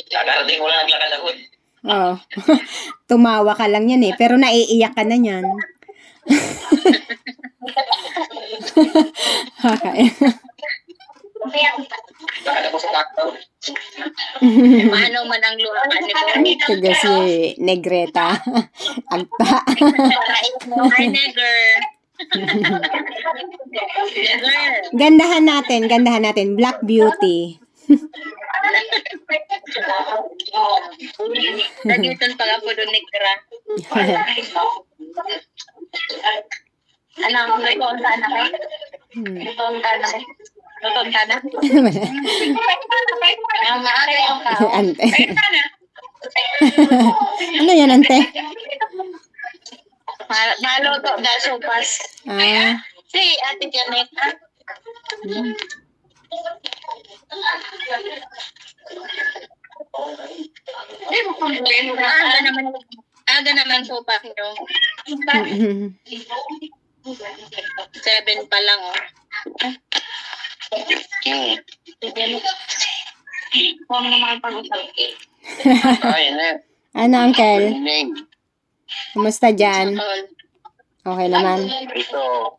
Kakarating ko lang naglakad ako. Oh. Tumawa ka lang yan eh, pero naiiyak ka na niyan. Lakad ako sa takto. Paano man ang luhaan ni Boy? Tiga si Negreta. Agta. Hi, Neger. Neger. Gandahan natin. Black Beauty. Nagitan pa nga po doon, Negra. Anong lutonta na kayo? Lutonta na kayo? Lutonta na? Ang maaari ang tao. Ante. Ano yan, ante? Maluto na sopas. Ah. Si Ate Janet. Aga naman sopas nyo. 7 pa lang, oh. Huwag naman pag-usap. Ay, Net. Ano, uncle? Ning. Kumusta dyan? Okay naman. Ito.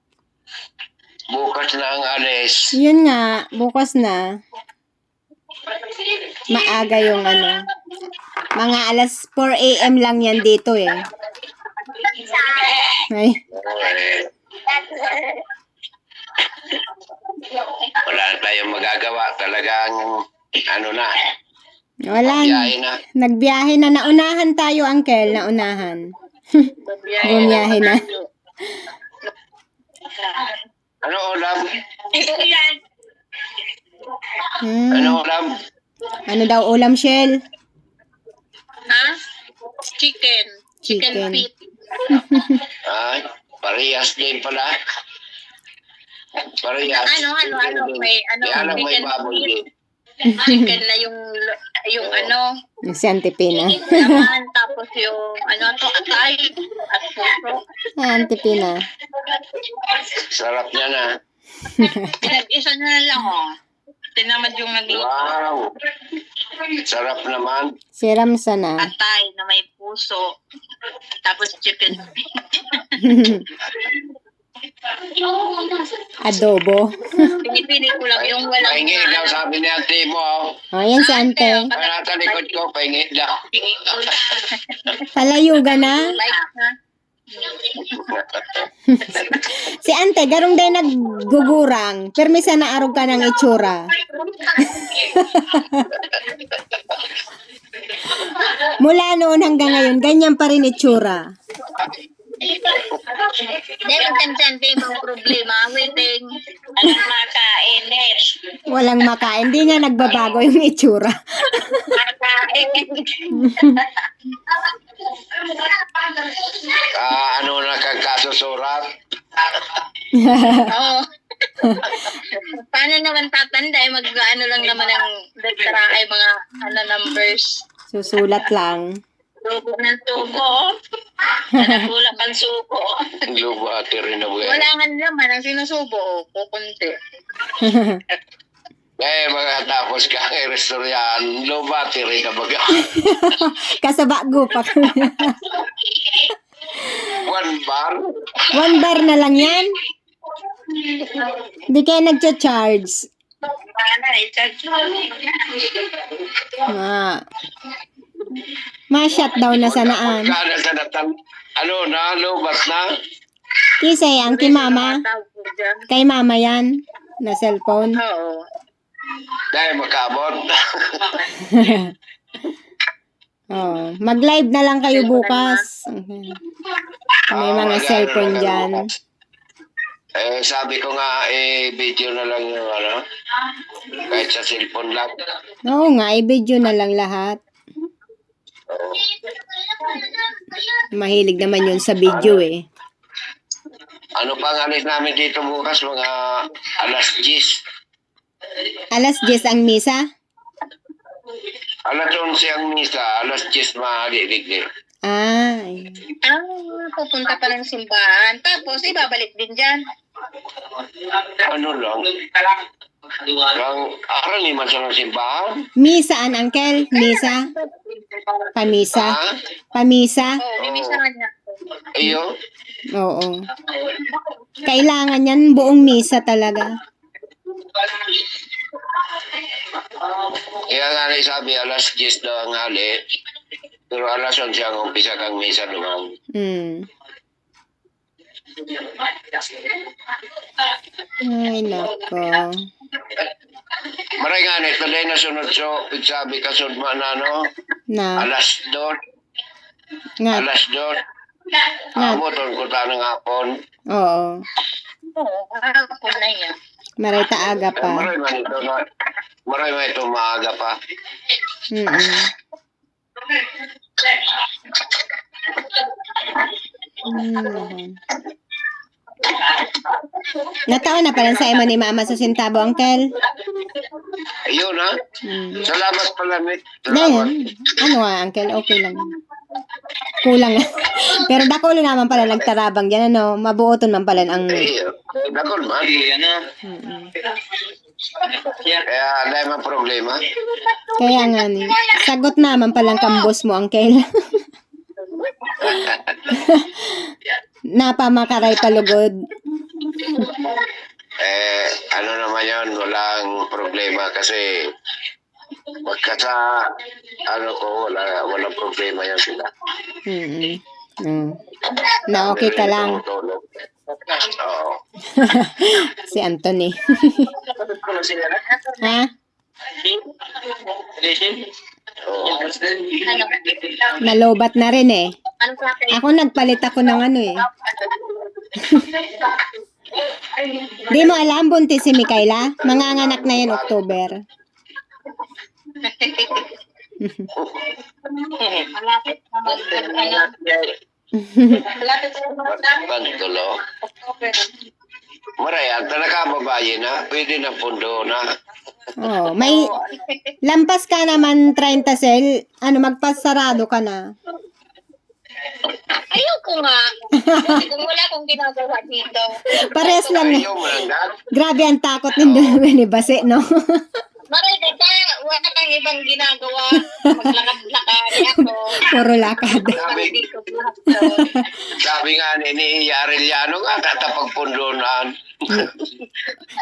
Bukas na ang alis. Yun nga, bukas na. Maaga yung ano. Mga alas 4 a.m. lang yan dito eh. Ay. Wala na tayong magagawa. Talagang, ano na. Wala. Biyahe na. Nagbiyahe na. Naunahan tayo, uncle. Naunahan. Bumiyahe na. Ano ulam? Hmm. Ano ulam? Ano daw ulam, Shell? Ha? Chicken. Chicken Chicken. feet. Ay, parehas din pala. Parehas. Ano, may, Kaya lang may chicken baboy feet. din. Chicken na yung ano, Yung si Antipina. laman, tapos yung, ano to, atay, at puso. Antipina. Sarap niya na. Pinag-isa na lang, oh. Tinamad yung nagluto. Wow. Sarap naman. Si Ramsa na. Atay na may puso. Tapos chicken feet. Adobo. Pinipili ko lang yung walang Pahingi daw sabi ni ate mo. O, yan si Ante. Ano nasa likod ko, pahingi daw. Palayuga na. Like na. Si Ante, garong day naggugurang. Permisa na arog ka ng itsura. Mula noon hanggang ngayon, ganyan pa rin itsura. Dahil kansante mong problema, waiting. Alam makain, Walang makain. Hindi nga nagbabago yung itsura. Ano na kang kasusurat? Oo. Paano naman tatanda? Mag-ano lang naman ang letra ay mga numbers. Susulat lang. Subo ng subo. Nanagulak ang subo. Lubati rin na buhay. Wala nga naman ang sinusubo. Kukunti. Tapos ka ng restaurant, lubati rin na baga. Kasabago pa. One bar? 1 bar na lang yan. Hindi kayo nagcha-charge. Ma-shutdown na sanaan. Kada sa natang, lubat na? Kisay, ang kay mama. Kay mama yan. Na cellphone. Oo. Dahil makabot. Oh, mag-live na lang kayo bukas. Okay. May mga cellphone dyan. Sabi ko nga, video na lang yung kahit sa cellphone lang. Oo nga, i-video na lang lahat. Mahilig naman yun sa video eh. Ano pang alis namin dito bukas? Mga alas 10. Alas 10 ang misa? Alas 11 ang misa, alas 10 mahaliliglig. Ay. Pupunta pa ng simbahan. Tapos, ibabalik din dyan. Ano lang? Ang aral ni man sa ng simbahan. Misaan, Uncle? Misa? Pamisa? Ha? Pamisa? Oo, bimisahan niya. Iyo? Oo. Kailangan yan buong misa talaga. Kaya nga rin sabi, alas 10 daw ang hali. Pero alas 11 ang umpisa kang misa naman. Hmm. Ay, nako. Maray nga nito, dahil nasunod so, sabi ka sudma na, no? Na. Alas 2, Nga. alas 2. Nga. Amo, doon ko tanong hapon. Oo. Oo, kahapon na yan. Maray taaga pa. Maray man ito, no? Maray man ito maaga pa. Mm-mm. Nataon na pala sa imo ni Mama sa Sintabo, Uncle. Ayun, ha? Hmm. Salamat pala, Mick. Ngayon, ano nga, Uncle, okay lang. Kulang na. Pero dako naman pala nagtarabang yan, ano, mabuoton man pala ang... Dakon man. Mm-mm. Kaya, dahil man problema. Kaya nga ni, sagot naman palang kambos mo, Uncle. Napamakaray palugod. Ano naman yun, walang problema kasi magkasa, walang problema yan sila. Mm-mm. Mm. Na okay ka lang. Tulog. Oo. Si Anthony. Ha? Oo. Ano? Nalobat na rin eh. Ano sa akin? Ako nagpalit ako ng ano eh. Di mo alam, buntis si Mikaela? Manganganak na yan October. Malapit na ano. Malapit na Pantulo. Marayan, talaga mabaye na. Pwede na pundo na. Oh, may lampas ka naman 30 sel, ano magpasarado ka na. Ayoko nga. Kung wala akong ginagawa dito. Pares lang. Ayaw mo lang dad. Grabe ang takot ni Base, no? Maray ka, wala kang ibang ginagawa. Maglakad-lakad ako. Puro lakad. Dito lahat doon. Sabi nga ni Arellano nga, katapagpundonan.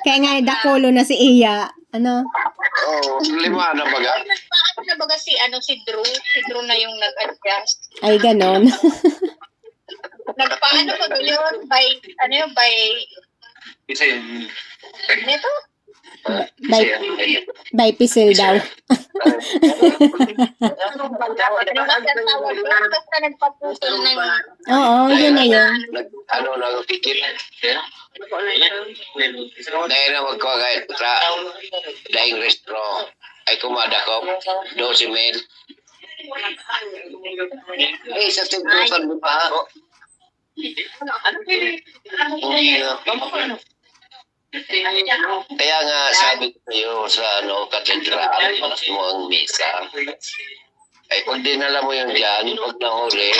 Kaya nga dakulo na si Iya. Ano? Oo, 5 na baga. Nagpaano na baga si Drew? Si Drew na yung nag-adjust. Ay ganon. Nagpaano ba yun? By nito? By pisil daw. Ano ba ang tawag doon? Basta nagpaputol ng... Oo, yun na yun. Nagkikit. Dahil na magkagay sa daing restaurant ay kumada ko 12 mil. Sa tingkusan mo pa. Kaya nga sabi ko sa'yo sa katedral mo ang misa. Ay pag dinala mo yung dyan, pag nahuli,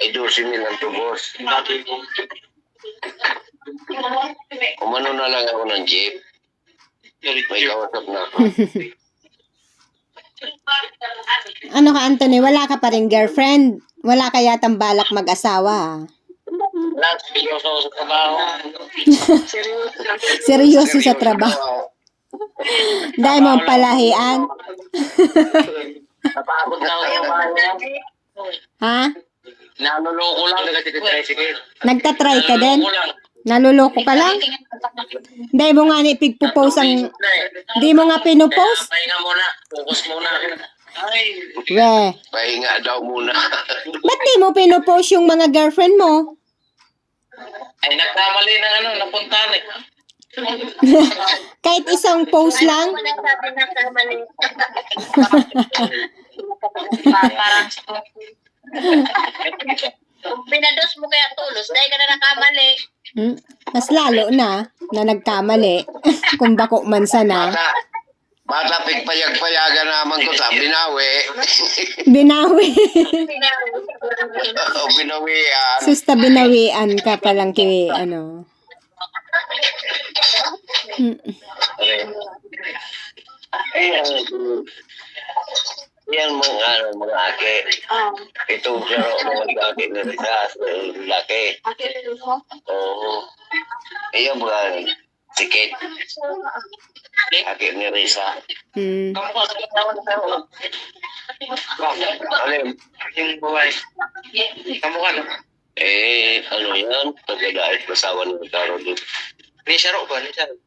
ay 12 mil ang tubos. Umano na lang ako ng jeep. May kausap na ako. Ano ka, Anthony? Wala ka pa rin girlfriend? Wala ka yatang balak mag-asawa? Seryoso sa trabaho. Seryoso sa trabaho. Dahil mo palahian. Napabot na ako sa bahay. Ha? Naluloko lang, nagatitricycle. Nagtatry ka din? Naluloko ka lang? Dahil mo nga ni pigpo-post ang... Di mo nga pinopost? Pahinga muna, focus muna. Ay, We, pahinga daw muna. ba't di mo pinopost yung mga girlfriend mo? Ay, nagkamali ng napuntahan eh. Kahit isang post lang? Wala sabi na kamali. Parang... Kung pinados mo kaya tulos, dahil ka na nakamali. Mas lalo na nagkamali. Kung bako man sana. Bata pigpayag-payagan naman ko sa binawi. Binawi. Binawian. Susta binawian ka palang kay ano. Mm. Ayan, yan mga mga ake. Itong saro mga ake na rin sa laki. Oo. Ayan mga tikit. Ake ni Risa. Mm. Alim. Yung buhay. Kamukha no? Ano yan? Pagkadait pasawan ng Carol. Ni Sharo ba? Ni Sharo?